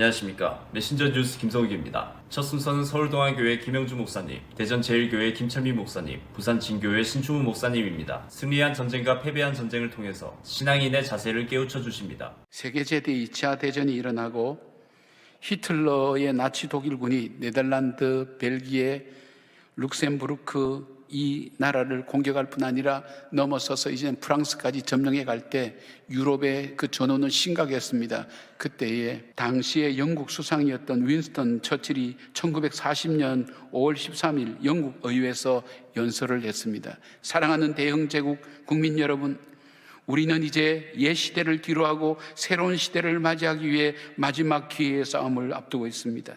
안녕하십니까. 메신저 뉴스 김성욱입니다. 첫 순서는 서울동안교회 김영주 목사님, 대전제일교회 김철미 목사님, 부산 진교회 신충우 목사님입니다. 승리한 전쟁과 패배한 전쟁을 통해서 신앙인의 자세를 깨우쳐 주십니다. 세계제대 2차 대전이 일어나고 히틀러의 나치 독일군이 네덜란드, 벨기에, 룩셈부르크 이 나라를 공격할 뿐 아니라 넘어서서 이제는 프랑스까지 점령해 갈 때 유럽의 그 전후는 심각했습니다. 그때에 당시의 영국 수상이었던 윈스턴 처칠이 1940년 5월 13일 영국 의회에서 연설을 했습니다. 사랑하는 대영제국 국민 여러분, 우리는 이제 옛 시대를 뒤로하고 새로운 시대를 맞이하기 위해 마지막 기회의 싸움을 앞두고 있습니다.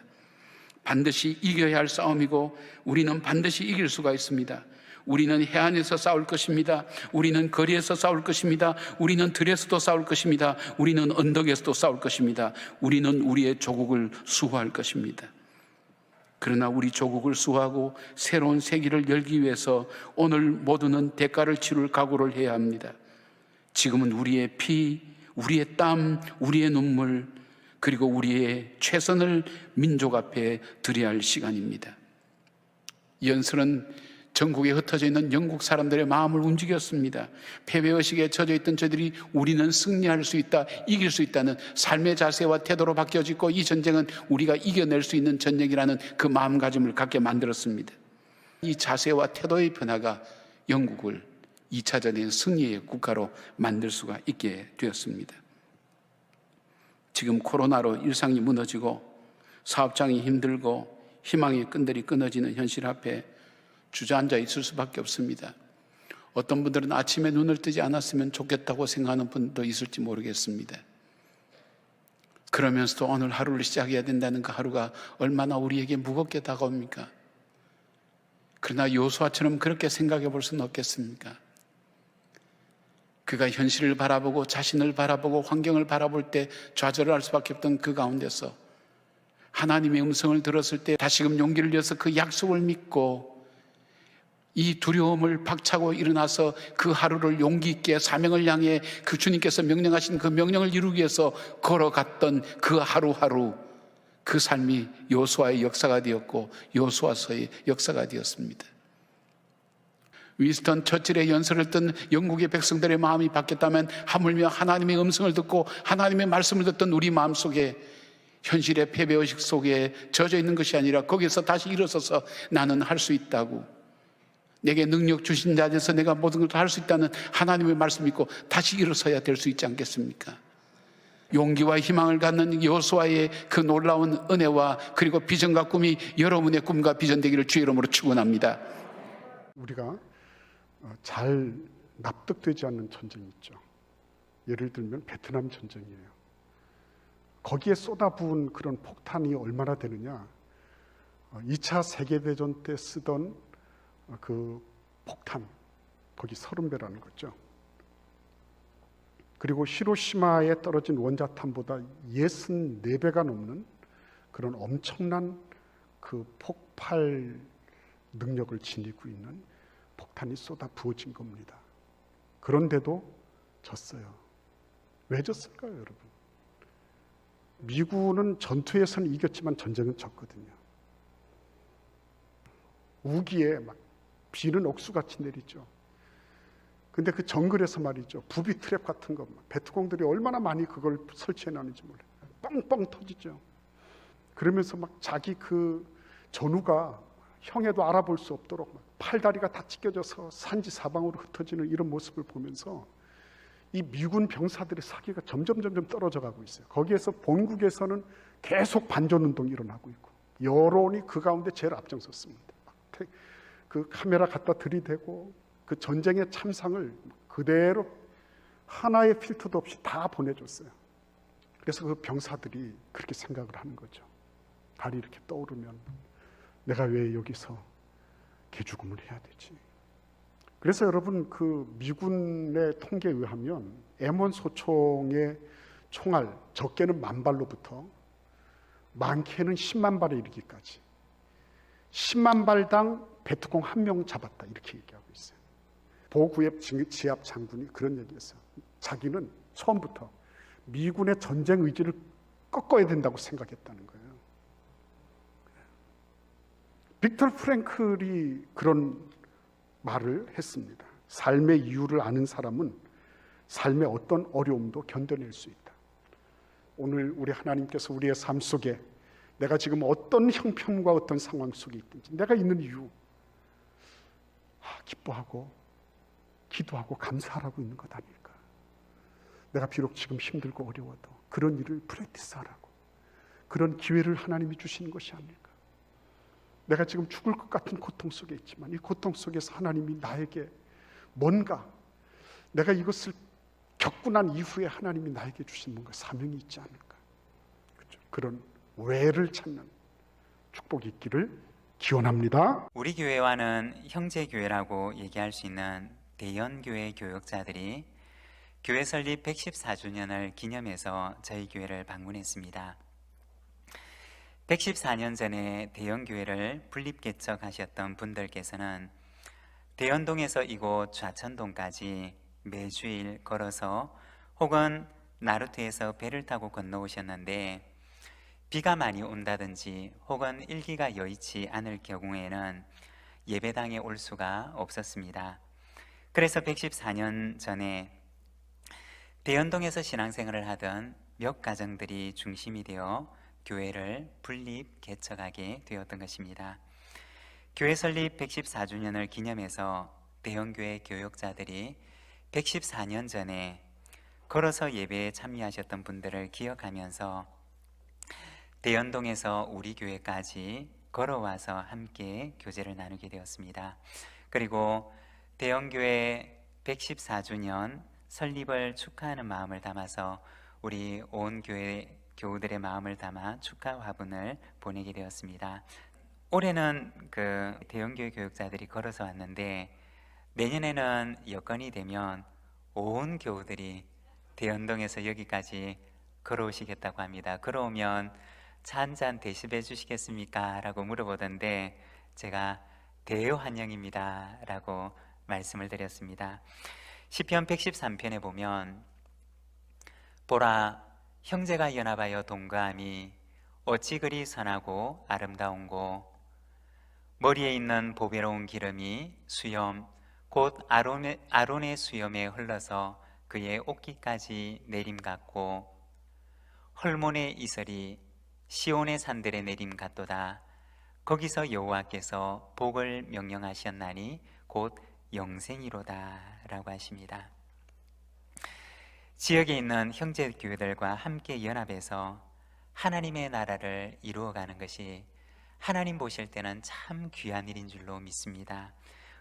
반드시 이겨야 할 싸움이고 우리는 반드시 이길 수가 있습니다. 우리는 해안에서 싸울 것입니다. 우리는 거리에서 싸울 것입니다. 우리는 들에서도 싸울 것입니다. 우리는 언덕에서도 싸울 것입니다. 우리는 우리의 조국을 수호할 것입니다. 그러나 우리 조국을 수호하고 새로운 세기를 열기 위해서 오늘 모두는 대가를 치를 각오를 해야 합니다. 지금은 우리의 피, 우리의 땀, 우리의 눈물, 그리고 우리의 최선을 민족 앞에 드려야 할 시간입니다. 이 연설은 전국에 흩어져 있는 영국 사람들의 마음을 움직였습니다. 패배의식에 젖어 있던 저들이 우리는 승리할 수 있다, 이길 수 있다는 삶의 자세와 태도로 바뀌어지고 이 전쟁은 우리가 이겨낼 수 있는 전쟁이라는 그 마음가짐을 갖게 만들었습니다. 이 자세와 태도의 변화가 영국을 2차전의 승리의 국가로 만들 수가 있게 되었습니다. 지금 코로나로 일상이 무너지고 사업장이 힘들고 희망의 끈들이 끊어지는 현실 앞에 주저앉아 있을 수밖에 없습니다. 어떤 분들은 아침에 눈을 뜨지 않았으면 좋겠다고 생각하는 분도 있을지 모르겠습니다. 그러면서도 오늘 하루를 시작해야 된다는 그 하루가 얼마나 우리에게 무겁게 다가옵니까? 그러나 여호수아처럼 그렇게 생각해 볼 수는 없겠습니까? 그가 현실을 바라보고 자신을 바라보고 환경을 바라볼 때 좌절할 수밖에 없던 그 가운데서 하나님의 음성을 들었을 때 다시금 용기를 내서 그 약속을 믿고 이 두려움을 박차고 일어나서 그 하루를 용기 있게 사명을 향해 그 주님께서 명령하신 그 명령을 이루기 위해서 걸어갔던 그 하루하루, 그 삶이 여호수아의 역사가 되었고 여호수아서의 역사가 되었습니다. 윈스턴 처칠의 연설을 듣는 영국의 백성들의 마음이 바뀌었다면 하물며 하나님의 음성을 듣고 하나님의 말씀을 듣던 우리 마음속에 현실의 패배의식 속에 젖어 있는 것이 아니라 거기서 다시 일어서서 나는 할 수 있다고, 내게 능력 주신 자 안에서 내가 모든 걸 할 수 있다는 하나님의 말씀 믿고 다시 일어서야 될 수 있지 않겠습니까? 용기와 희망을 갖는 여호수아의 그 놀라운 은혜와 그리고 비전과 꿈이 여러분의 꿈과 비전 되기를 주의 이름으로 축원합니다. 우리가 잘 납득되지 않는 전쟁이 있죠. 예를 들면 베트남 전쟁이에요. 거기에 쏟아부은 그런 폭탄이 얼마나 되느냐. 2차 세계대전 때 쓰던 그 폭탄, 거기 30배라는 거죠. 그리고 히로시마에 떨어진 원자탄보다 64배가 넘는 그런 엄청난 그 폭발 능력을 지니고 있는 폭탄이 쏟아 부어진 겁니다. 그런데도 졌어요. 왜 졌을까요, 여러분? 미군은 전투에서는 이겼지만 전쟁은 졌거든요. 우기에 막 비는 억수같이 내리죠. 근데 그 정글에서 말이죠, 부비 트랩 같은 거 베트공들이 얼마나 많이 그걸 설치해 놨는지 몰라요. 뻥뻥 터지죠. 그러면서 막 자기 그 전우가 형에도 알아볼 수 없도록 막 팔다리가 다 찢겨져서 산지사방으로 흩어지는 이런 모습을 보면서 이 미군 병사들의 사기가 점점 떨어져 가고 있어요. 거기에서 본국에서는 계속 반전운동이 일어나고 있고 여론이 그 가운데 제일 앞장섰습니다. 그 카메라 갖다 들이대고 그 전쟁의 참상을 그대로 하나의 필터도 없이 다 보내줬어요. 그래서 그 병사들이 그렇게 생각을 하는 거죠. 달이 이렇게 떠오르면 내가 왜 여기서 개죽음을 해야 되지? 그래서 여러분, 그 미군의 통계에 의하면 M1 소총의 총알 적게는 10,000발로부터 많게는 10만 발에 이르기까지 10만 발당 베트콩 1명 잡았다, 이렇게 얘기하고 있어요. 보구엽 지압 장군이 그런 얘기했어요. 자기는 처음부터 미군의 전쟁 의지를 꺾어야 된다고 생각했다는 거예요. 빅터 프랭클이 그런 말을 했습니다. 삶의 이유를 아는 사람은 삶의 어떤 어려움도 견뎌낼 수 있다. 오늘 우리 하나님께서 우리의 삶 속에 내가 지금 어떤 형편과 어떤 상황 속에 있든지 내가 있는 이유, 기뻐하고 기도하고 감사하라고 있는 것 아닐까. 내가 비록 지금 힘들고 어려워도 그런 일을 프랙티스하라고, 그런 기회를 하나님이 주시는 것이 아닐까. 내가 지금 죽을 것 같은 고통 속에 있지만 이 고통 속에서 하나님이 나에게 뭔가, 내가 이것을 겪고 난 이후에 하나님이 나에게 주신 뭔가 사명이 있지 않을까. 그렇죠? 그런 왜를 찾는 축복이 있기를 기원합니다. 우리 교회와는 형제교회라고 얘기할 수 있는 대연교회 교역자들이 교회 설립 114주년을 기념해서 저희 교회를 방문했습니다. 114년 전에 대연교회를 분립개척하셨던 분들께서는 대연동에서 이곳 좌천동까지 매주일 걸어서 혹은 나루트에서 배를 타고 건너오셨는데, 비가 많이 온다든지 혹은 일기가 여의치 않을 경우에는 예배당에 올 수가 없었습니다. 그래서 114년 전에 대연동에서 신앙생활을 하던 몇 가정들이 중심이 되어 교회를 분립 개척하게 되었던 것입니다. 교회 설립 114주년을 기념해서 대연교회 교역자들이 114년 전에 걸어서 예배에 참여하셨던 분들을 기억하면서 대연동에서 우리 교회까지 걸어와서 함께 교제를 나누게 되었습니다. 그리고 대연교회 114주년 설립을 축하하는 마음을 담아서 우리 온 교회 교우들의 마음을 담아 축하 화분을 보내게 되었습니다. 올해는 그 대연교회 교역자들이 걸어서 왔는데, 내년에는 여건이 되면 온 교우들이 대연동에서 여기까지 걸어오시겠다고 합니다. 걸어오면 차 한 잔 대접해 주시겠습니까? 라고 물어보던데 제가 대환영입니다 라고 말씀을 드렸습니다. 시편 113편에 보면 보라, 형제가 연합하여 동거함이 어찌 그리 선하고 아름다운고, 머리에 있는 보배로운 기름이 수염 곧 아론의 수염에 흘러서 그의 옷깃까지 내림 같고, 헐몬의 이슬이 시온의 산들의 내림 같도다. 거기서 여호와께서 복을 명령하셨나니 곧 영생이로다 라고 하십니다. 지역에 있는 형제 교회들과 함께 연합해서 하나님의 나라를 이루어가는 것이 하나님 보실 때는 참 귀한 일인 줄로 믿습니다.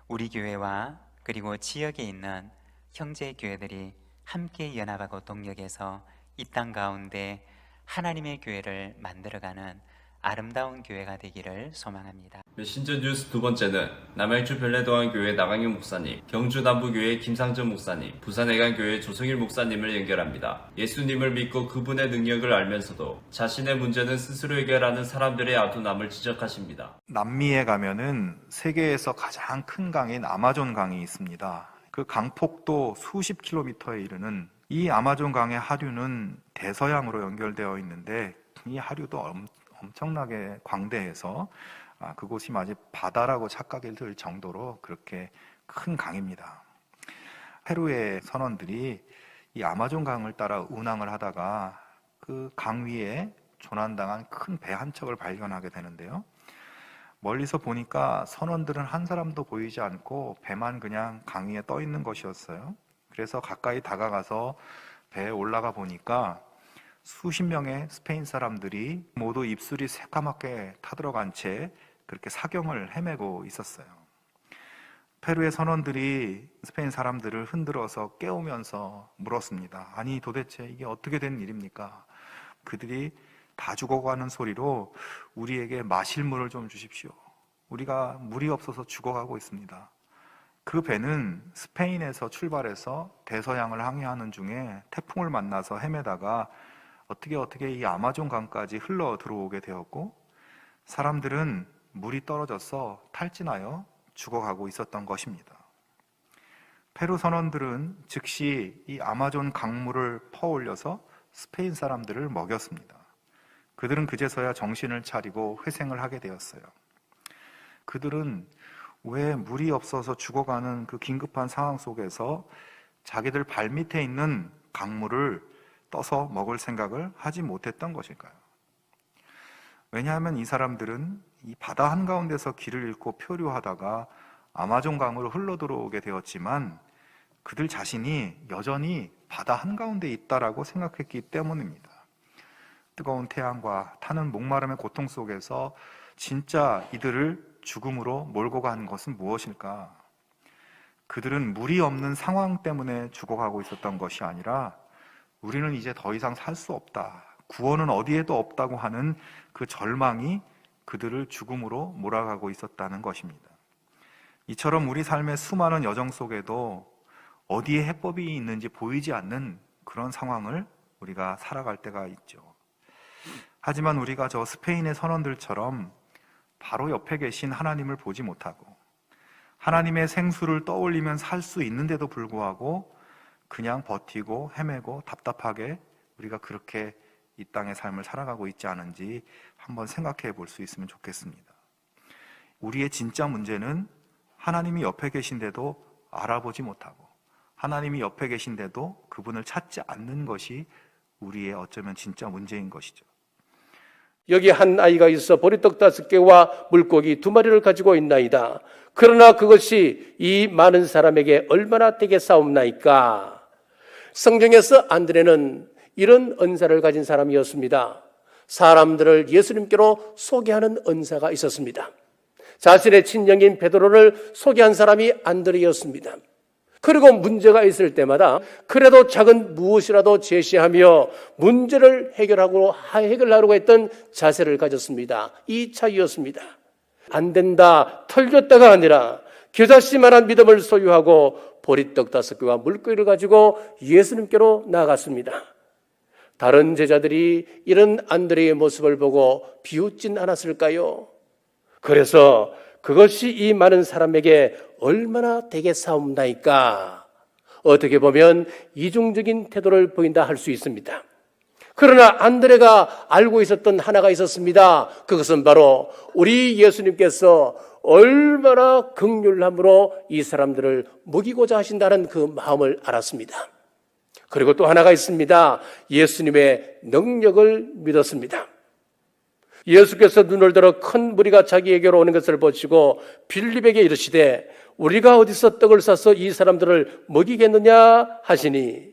우리 교회와 그리고 지역에 있는 형제 교회들이 함께 연합하고 동력해서 이 땅 가운데 하나님의 교회를 만들어가는 아름다운 교회가 되기를 소망합니다. 메신저 뉴스 두 번째는 남양주 별내도안교회 나강윤 목사님, 경주 남부교회 김상전 목사님, 부산해관교회 조성일 목사님을 연결합니다. 예수님을 믿고 그분의 능력을 알면서도 자신의 문제는 스스로 해결하는 사람들의 아둔함을 지적하십니다. 남미에 가면은 세계에서 가장 큰 강인 아마존 강이 있습니다. 그 강폭도 수십 킬로미터에 이르는 이 아마존 강의 하류는 대서양으로 연결되어 있는데, 이 하류도 엄청나게 광대해서 그곳이 마치 바다라고 착각이 들 정도로 그렇게 큰 강입니다. 페루의 선원들이 이 아마존 강을 따라 운항을 하다가 그 강 위에 조난당한 큰 배 한 척을 발견하게 되는데요. 멀리서 보니까 선원들은 한 사람도 보이지 않고 배만 그냥 강 위에 떠 있는 것이었어요. 그래서 가까이 다가가서 배에 올라가 보니까 수십 명의 스페인 사람들이 모두 입술이 새까맣게 타들어간 채 그렇게 사경을 헤매고 있었어요. 페루의 선원들이 스페인 사람들을 흔들어서 깨우면서 물었습니다. 아니, 도대체 이게 어떻게 된 일입니까? 그들이 다 죽어가는 소리로 우리에게 마실 물을 좀 주십시오. 우리가 물이 없어서 죽어가고 있습니다. 그 배는 스페인에서 출발해서 대서양을 항해하는 중에 태풍을 만나서 헤매다가 어떻게 이 아마존 강까지 흘러 들어오게 되었고, 사람들은 물이 떨어져서 탈진하여 죽어가고 있었던 것입니다. 페루 선원들은 즉시 이 아마존 강물을 퍼올려서 스페인 사람들을 먹였습니다. 그들은 그제서야 정신을 차리고 회생을 하게 되었어요. 그들은 왜 물이 없어서 죽어가는 그 긴급한 상황 속에서 자기들 발밑에 있는 강물을 떠서 먹을 생각을 하지 못했던 것일까요? 왜냐하면 이 사람들은 이 바다 한가운데서 길을 잃고 표류하다가 아마존 강으로 흘러들어오게 되었지만 그들 자신이 여전히 바다 한가운데 있다라고 생각했기 때문입니다. 뜨거운 태양과 타는 목마름의 고통 속에서 진짜 이들을 죽음으로 몰고 간 것은 무엇일까? 그들은 물이 없는 상황 때문에 죽어가고 있었던 것이 아니라 우리는 이제 더 이상 살 수 없다, 구원은 어디에도 없다고 하는 그 절망이 그들을 죽음으로 몰아가고 있었다는 것입니다. 이처럼 우리 삶의 수많은 여정 속에도 어디에 해법이 있는지 보이지 않는 그런 상황을 우리가 살아갈 때가 있죠. 하지만 우리가 저 스페인의 선원들처럼 바로 옆에 계신 하나님을 보지 못하고 하나님의 생수를 떠올리면 살 수 있는데도 불구하고 그냥 버티고 헤매고 답답하게 우리가 그렇게 이 땅의 삶을 살아가고 있지 않은지 한번 생각해 볼 수 있으면 좋겠습니다. 우리의 진짜 문제는 하나님이 옆에 계신데도 알아보지 못하고 하나님이 옆에 계신데도 그분을 찾지 않는 것이 우리의 어쩌면 진짜 문제인 것이죠. 여기 한 아이가 있어 보리떡 5개와 물고기 2마리를 가지고 있나이다. 그러나 그것이 이 많은 사람에게 얼마나 되겠사옵나이까. 성경에서 안드레는 이런 은사를 가진 사람이었습니다. 사람들을 예수님께로 소개하는 은사가 있었습니다. 자신의 친형인 베드로를 소개한 사람이 안드레였습니다. 그리고 문제가 있을 때마다 그래도 작은 무엇이라도 제시하며 문제를 해결하려고 했던 자세를 가졌습니다. 이 차이였습니다. 안 된다, 털렸다가 아니라 겨자씨만한 믿음을 소유하고 보리떡 5개와 물고기를 가지고 예수님께로 나아갔습니다. 다른 제자들이 이런 안드레의 모습을 보고 비웃진 않았을까요? 그래서 그것이 이 많은 사람에게 얼마나 되겠사옵나이까. 어떻게 보면 이중적인 태도를 보인다 할 수 있습니다. 그러나 안드레가 알고 있었던 하나가 있었습니다. 그것은 바로 우리 예수님께서 얼마나 긍휼함으로 이 사람들을 먹이고자 하신다는 그 마음을 알았습니다. 그리고 또 하나가 있습니다. 예수님의 능력을 믿었습니다. 예수께서 눈을 들어 큰 무리가 자기에게로 오는 것을 보시고 빌립에게 이르시되 우리가 어디서 떡을 싸서 이 사람들을 먹이겠느냐 하시니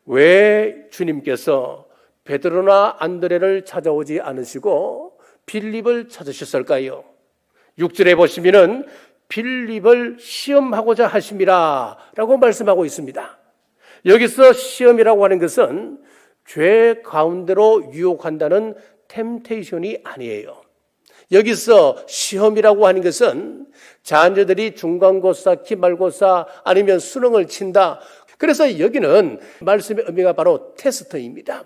왜 주님께서 베드로나 안드레를 찾아오지 않으시고 빌립을 찾으셨을까요? 6절에 보시면은 빌립을 시험하고자 하심이라 라고 말씀하고 있습니다. 여기서 시험이라고 하는 것은 죄 가운데로 유혹한다는 템테이션이 아니에요. 여기서 시험이라고 하는 것은 자녀들이 중간고사, 기말고사 아니면 수능을 친다. 그래서 여기는 말씀의 의미가 바로 테스트입니다.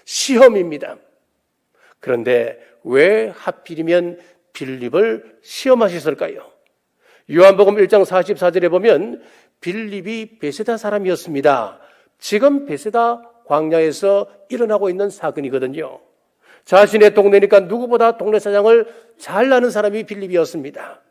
시험입니다. 그런데 왜 하필이면 빌립을 시험하셨을까요? 요한복음 1장 44절에 보면 빌립이 베세다 사람이었습니다. 지금 베세다 광야에서 일어나고 있는 사건이거든요. 자신의 동네니까 누구보다 동네 사장을 잘 아는 사람이 빌립이었습니다.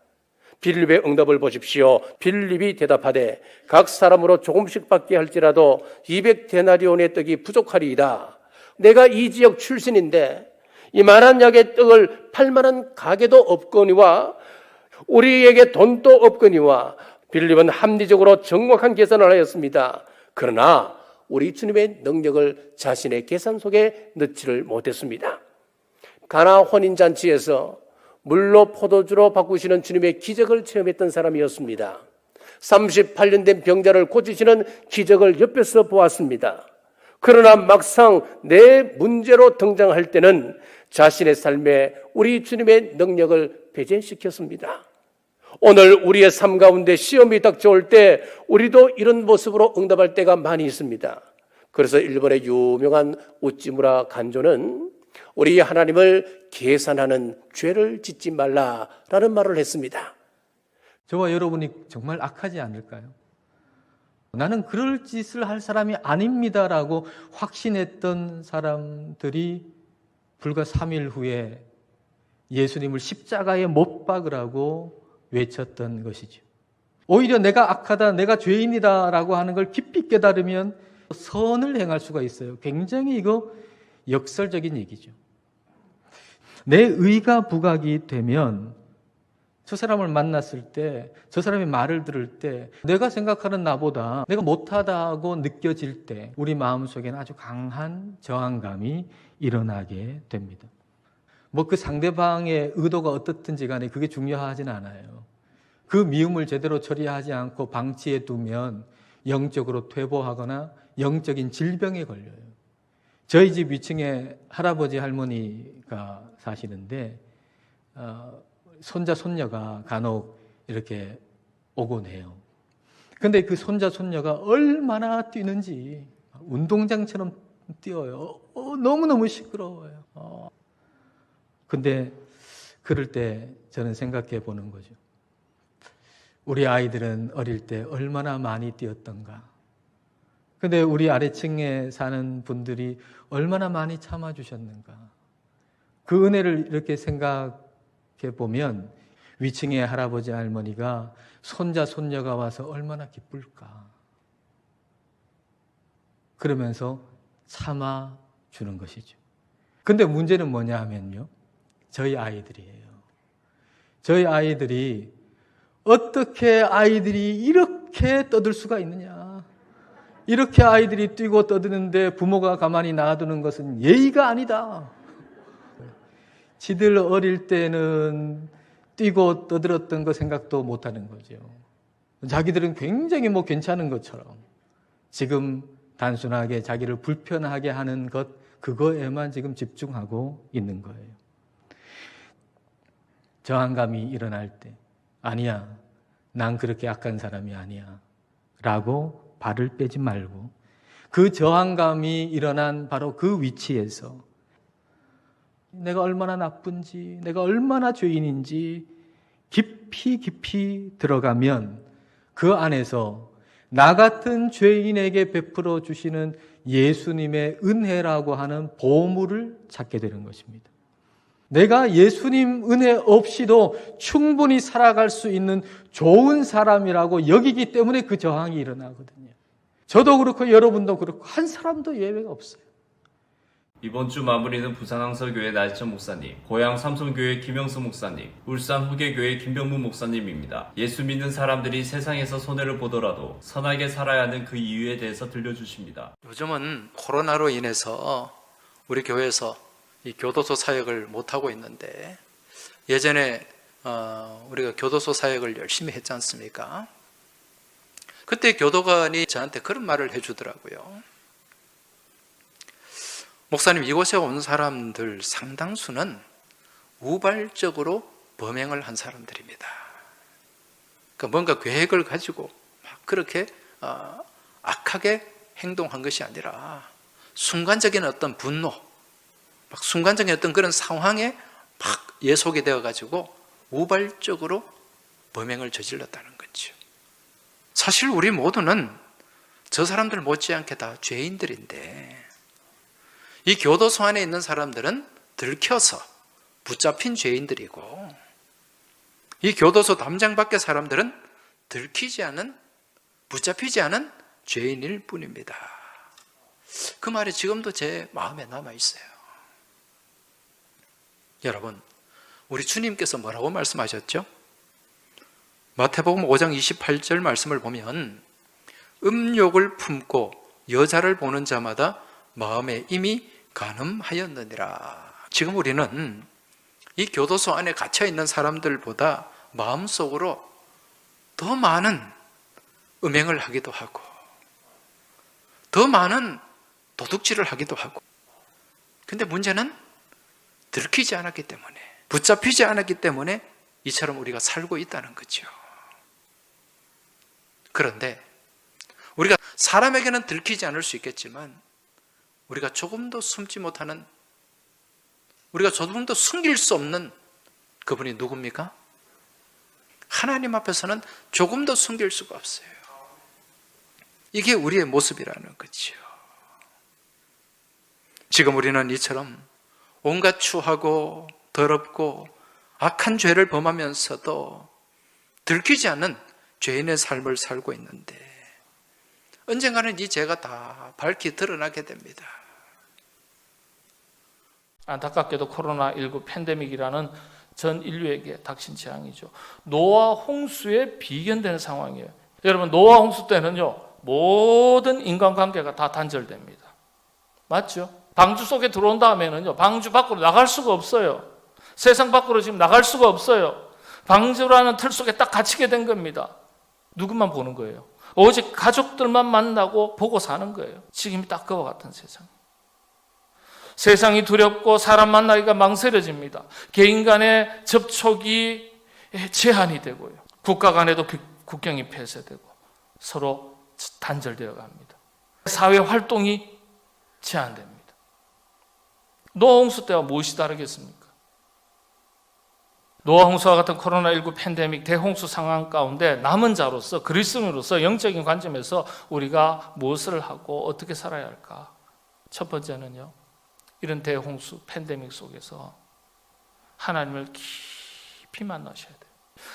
빌립의 응답을 보십시오. 빌립이 대답하되 각 사람으로 조금씩 받게 할지라도 200데나리온의 떡이 부족하리이다. 내가 이 지역 출신인데 이만한 약의 떡을 팔 만한 가게도 없거니와 우리에게 돈도 없거니와 빌립은 합리적으로 정확한 계산을 하였습니다. 그러나 우리 주님의 능력을 자신의 계산 속에 넣지를 못했습니다. 가나 혼인잔치에서 물로 포도주로 바꾸시는 주님의 기적을 체험했던 사람이었습니다. 38년 된 병자를 고치시는 기적을 옆에서 보았습니다. 그러나 막상 내 문제로 등장할 때는 자신의 삶에 우리 주님의 능력을 배제시켰습니다. 오늘 우리의 삶 가운데 시험이 닥쳐올 때 우리도 이런 모습으로 응답할 때가 많이 있습니다. 그래서 일본의 유명한 우찌무라 간조는 우리 하나님을 계산하는 죄를 짓지 말라라는 말을 했습니다. 저와 여러분이 정말 악하지 않을까요? 나는 그럴 짓을 할 사람이 아닙니다라고 확신했던 사람들이 불과 3일 후에 예수님을 십자가에 못 박으라고 외쳤던 것이죠. 오히려 내가 악하다, 내가 죄인이다 라고 하는 걸 깊이 깨달으면 선을 행할 수가 있어요. 굉장히 이거 역설적인 얘기죠. 내 의가 부각이 되면 저 사람을 만났을 때, 저 사람의 말을 들을 때 내가 생각하는 나보다 내가 못하다고 느껴질 때 우리 마음속에는 아주 강한 저항감이 일어나게 됩니다. 뭐 그 상대방의 의도가 어떻든지 간에 그게 중요하진 않아요. 그 미움을 제대로 처리하지 않고 방치해 두면 영적으로 퇴보하거나 영적인 질병에 걸려요. 저희 집 위층에 할아버지 할머니가 사시는데 손자 손녀가 간혹 이렇게 오곤 해요. 근데 그 손자 손녀가 얼마나 뛰는지 운동장처럼 뛰어요. 너무너무 시끄러워요. 근데 그럴 때 저는 생각해 보는 거죠. 우리 아이들은 어릴 때 얼마나 많이 뛰었던가. 근데 우리 아래층에 사는 분들이 얼마나 많이 참아주셨는가. 그 은혜를 이렇게 생각해 보면 위층의 할아버지 할머니가 손자 손녀가 와서 얼마나 기쁠까. 그러면서 참아주는 것이죠. 근데 문제는 뭐냐 하면요, 저희 아이들이에요. 저희 아이들이 어떻게 아이들이 이렇게 떠들 수가 있느냐. 이렇게 아이들이 뛰고 떠드는데 부모가 가만히 놔두는 것은 예의가 아니다. 지들 어릴 때는 뛰고 떠들었던 거 생각도 못하는 거죠. 자기들은 굉장히 뭐 괜찮은 것처럼 지금 단순하게 자기를 불편하게 하는 것, 그거에만 지금 집중하고 있는 거예요. 저항감이 일어날 때 아니야, 난 그렇게 악한 사람이 아니야 라고 발을 빼지 말고 그 저항감이 일어난 바로 그 위치에서 내가 얼마나 나쁜지, 내가 얼마나 죄인인지 깊이 들어가면 그 안에서 나 같은 죄인에게 베풀어 주시는 예수님의 은혜라고 하는 보물을 찾게 되는 것입니다. 내가 예수님 은혜 없이도 충분히 살아갈 수 있는 좋은 사람이라고 여기기 때문에 그 저항이 일어나거든요. 저도 그렇고 여러분도 그렇고 한 사람도 예외가 없어요. 이번 주 마무리는 부산항서교회 나지천 목사님, 고양 삼손교회 김영수 목사님, 울산 후계교회 김병문 목사님입니다. 예수 믿는 사람들이 세상에서 손해를 보더라도 선하게 살아야 하는 그 이유에 대해서 들려주십니다. 요즘은 코로나로 인해서 우리 교회에서 이 교도소 사역을 못하고 있는데, 예전에 우리가 교도소 사역을 열심히 했지 않습니까? 그때 교도관이 저한테 그런 말을 해주더라고요. 목사님, 이곳에 온 사람들 상당수는 우발적으로 범행을 한 사람들입니다. 그러니까 뭔가 계획을 가지고 막 그렇게 악하게 행동한 것이 아니라 순간적인 어떤 분노, 막 순간적인 어떤 그런 상황에 막 예속이 되어가지고 우발적으로 범행을 저질렀다는 거죠. 사실 우리 모두는 저 사람들 못지않게 다 죄인들인데, 이 교도소 안에 있는 사람들은 들켜서 붙잡힌 죄인들이고, 이 교도소 담장 밖의 사람들은 들키지 않은, 붙잡히지 않은 죄인일 뿐입니다. 그 말이 지금도 제 마음에 남아있어요. 여러분, 우리 주님께서 뭐라고 말씀하셨죠? 마태복음 5장 28절 말씀을 보면, 음욕을 품고 여자를 보는 자마다 마음에 이미 간음하였느니라. 지금 우리는 이 교도소 안에 갇혀 있는 사람들보다 마음속으로 더 많은 음행을 하기도 하고, 더 많은 도둑질을 하기도 하고, 근데 문제는 들키지 않았기 때문에, 붙잡히지 않았기 때문에 이처럼 우리가 살고 있다는 거죠. 그런데 우리가 사람에게는 들키지 않을 수 있겠지만, 우리가 조금도 숨지 못하는, 우리가 조금도 숨길 수 없는 그분이 누굽니까? 하나님 앞에서는 조금도 숨길 수가 없어요. 이게 우리의 모습이라는 거죠. 지금 우리는 이처럼 온갖 추하고 더럽고 악한 죄를 범하면서도 들키지 않는 죄인의 삶을 살고 있는데 언젠가는 이 죄가 다 밝히 드러나게 됩니다. 안타깝게도 코로나19 팬데믹이라는 전 인류에게 닥친 재앙이죠. 노아 홍수에 비견되는 상황이에요. 여러분, 노아 홍수 때는요, 모든 인간관계가 다 단절됩니다. 맞죠? 방주 속에 들어온 다음에는요, 방주 밖으로 나갈 수가 없어요. 세상 밖으로 지금 나갈 수가 없어요. 방주라는 틀 속에 딱 갇히게 된 겁니다. 누구만 보는 거예요? 오직 가족들만 만나고 보고 사는 거예요. 지금이 딱 그와 같은 세상. 세상이 두렵고 사람 만나기가 망설여집니다. 개인 간의 접촉이 제한이 되고요. 국가 간에도 국경이 폐쇄되고 서로 단절되어 갑니다. 사회 활동이 제한됩니다. 노아 홍수 때와 무엇이 다르겠습니까? 노아 홍수와 같은 코로나19 팬데믹 대홍수 상황 가운데 남은 자로서, 그리스도인으로서 영적인 관점에서 우리가 무엇을 하고 어떻게 살아야 할까? 첫 번째는요, 이런 대홍수 팬데믹 속에서 하나님을 깊이 만나셔야 돼요.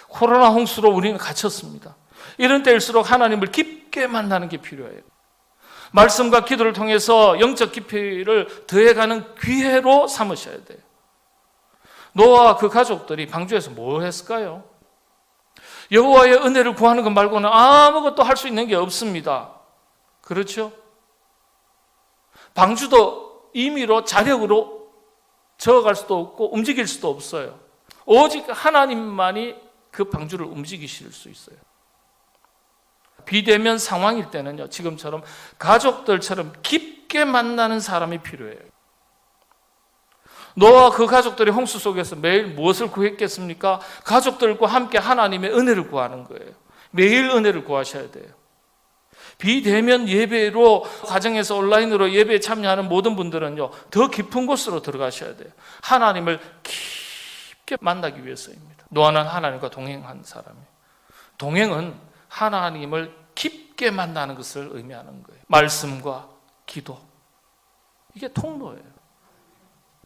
코로나 홍수로 우리는 갇혔습니다. 이런 때일수록 하나님을 깊게 만나는 게 필요해요. 말씀과 기도를 통해서 영적 깊이를 더해가는 기회로 삼으셔야 돼요. 노아와 그 가족들이 방주에서 뭘 했을까요? 여호와의 은혜를 구하는 것 말고는 아무것도 할 수 있는 게 없습니다. 그렇죠? 방주도 임의로 자력으로 저어갈 수도 없고 움직일 수도 없어요. 오직 하나님만이 그 방주를 움직이실 수 있어요. 비대면 상황일 때는요, 지금처럼 가족들처럼 깊게 만나는 사람이 필요해요. 노아와 그 가족들이 홍수 속에서 매일 무엇을 구했겠습니까? 가족들과 함께 하나님의 은혜를 구하는 거예요. 매일 은혜를 구하셔야 돼요. 비대면 예배로 가정에서 온라인으로 예배에 참여하는 모든 분들은요, 더 깊은 곳으로 들어가셔야 돼요. 하나님을 깊게 만나기 위해서입니다. 노아는 하나님과 동행한 사람이에요. 동행은 하나님을 깊게 만나는 것을 의미하는 거예요. 말씀과 기도, 이게 통로예요.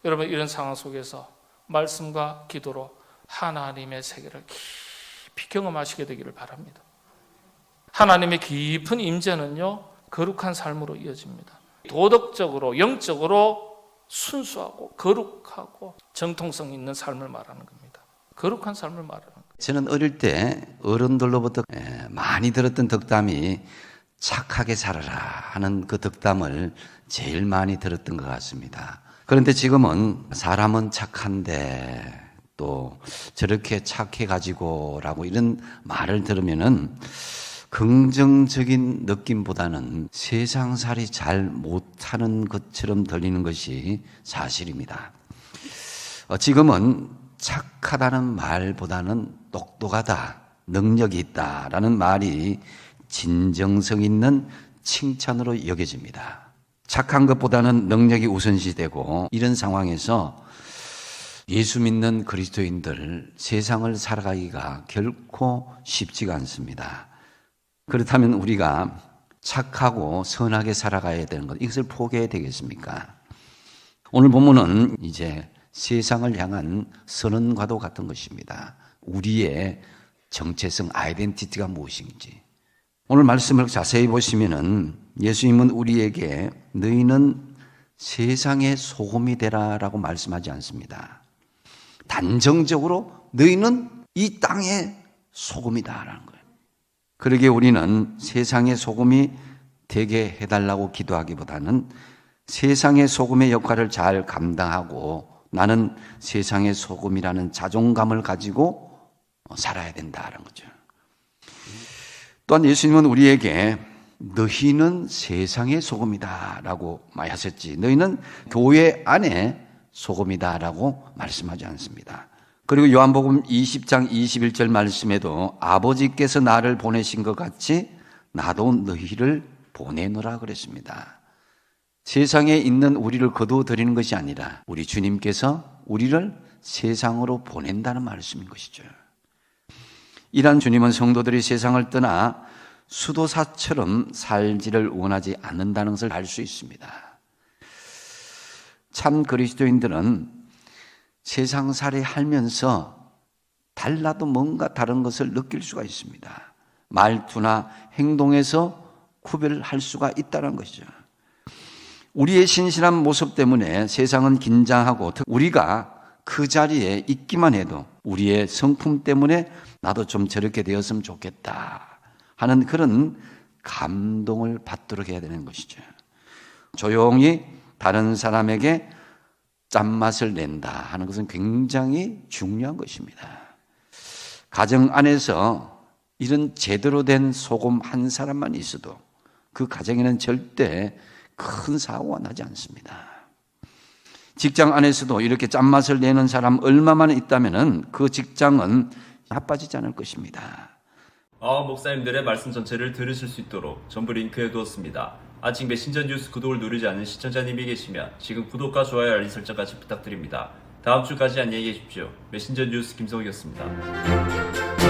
여러분, 이런 상황 속에서 말씀과 기도로 하나님의 세계를 깊이 경험하시게 되기를 바랍니다. 하나님의 깊은 임재는요, 거룩한 삶으로 이어집니다. 도덕적으로, 영적으로 순수하고 거룩하고 정통성 있는 삶을 말하는 겁니다. 거룩한 삶을 말하는 거예요. 저는 어릴 때 어른들로부터 많이 들었던 덕담이 착하게 살아라 하는 그 덕담을 제일 많이 들었던 것 같습니다. 그런데 지금은 사람은 착한데 또 저렇게 착해가지고라고 이런 말을 들으면은 긍정적인 느낌보다는 세상살이 잘 못하는 것처럼 들리는 것이 사실입니다. 지금은 착하다는 말보다는 똑똑하다, 능력이 있다라는 말이 진정성 있는 칭찬으로 여겨집니다. 착한 것보다는 능력이 우선시되고 이런 상황에서 예수 믿는 그리스도인들 세상을 살아가기가 결코 쉽지가 않습니다. 그렇다면 우리가 착하고 선하게 살아가야 되는 것, 이것을 포기해야 되겠습니까? 오늘 본문은 이제 세상을 향한 선언과도 같은 것입니다. 우리의 정체성, 아이덴티티가 무엇인지. 오늘 말씀을 자세히 보시면은 예수님은 우리에게 너희는 세상의 소금이 되라라고 말씀하지 않습니다. 단정적으로 너희는 이 땅의 소금이다라는 거예요. 그러기에 우리는 세상의 소금이 되게 해달라고 기도하기보다는 세상의 소금의 역할을 잘 감당하고 나는 세상의 소금이라는 자존감을 가지고 살아야 된다는 거죠. 또한 예수님은 우리에게 너희는 세상의 소금이다 라고 말하셨지, 너희는 교회 안에 소금이다 라고 말씀하지 않습니다. 그리고 요한복음 20장 21절 말씀에도 아버지께서 나를 보내신 것 같이 나도 너희를 보내노라 그랬습니다. 세상에 있는 우리를 거두어들이는 것이 아니라 우리 주님께서 우리를 세상으로 보낸다는 말씀인 것이죠. 이란 주님은 성도들이 세상을 떠나 수도사처럼 살지를 원하지 않는다는 것을 알 수 있습니다. 참 그리스도인들은 세상살이 하면서 달라도 뭔가 다른 것을 느낄 수가 있습니다. 말투나 행동에서 구별할 수가 있다는 것이죠. 우리의 신실한 모습 때문에 세상은 긴장하고 우리가 그 자리에 있기만 해도 우리의 성품 때문에 나도 좀 저렇게 되었으면 좋겠다 하는 그런 감동을 받도록 해야 되는 것이죠. 조용히 다른 사람에게 짠맛을 낸다 하는 것은 굉장히 중요한 것입니다. 가정 안에서 이런 제대로 된 소금 한 사람만 있어도 그 가정에는 절대 큰 사고가 나지 않습니다. 직장 안에서도 이렇게 짠맛을 내는 사람 얼마만 있다면 그 직장은 나빠지지 않을 것입니다. 목사님들의 말씀 전체를 들으실 수 있도록 전부 링크해 두었습니다. 아직 메신저 뉴스 구독을 누르지 않은 시청자님이 계시면 지금 구독과 좋아요, 알림 설정까지 부탁드립니다. 다음 주까지 안녕히 계십시오. 메신저 뉴스 김성욱이었습니다.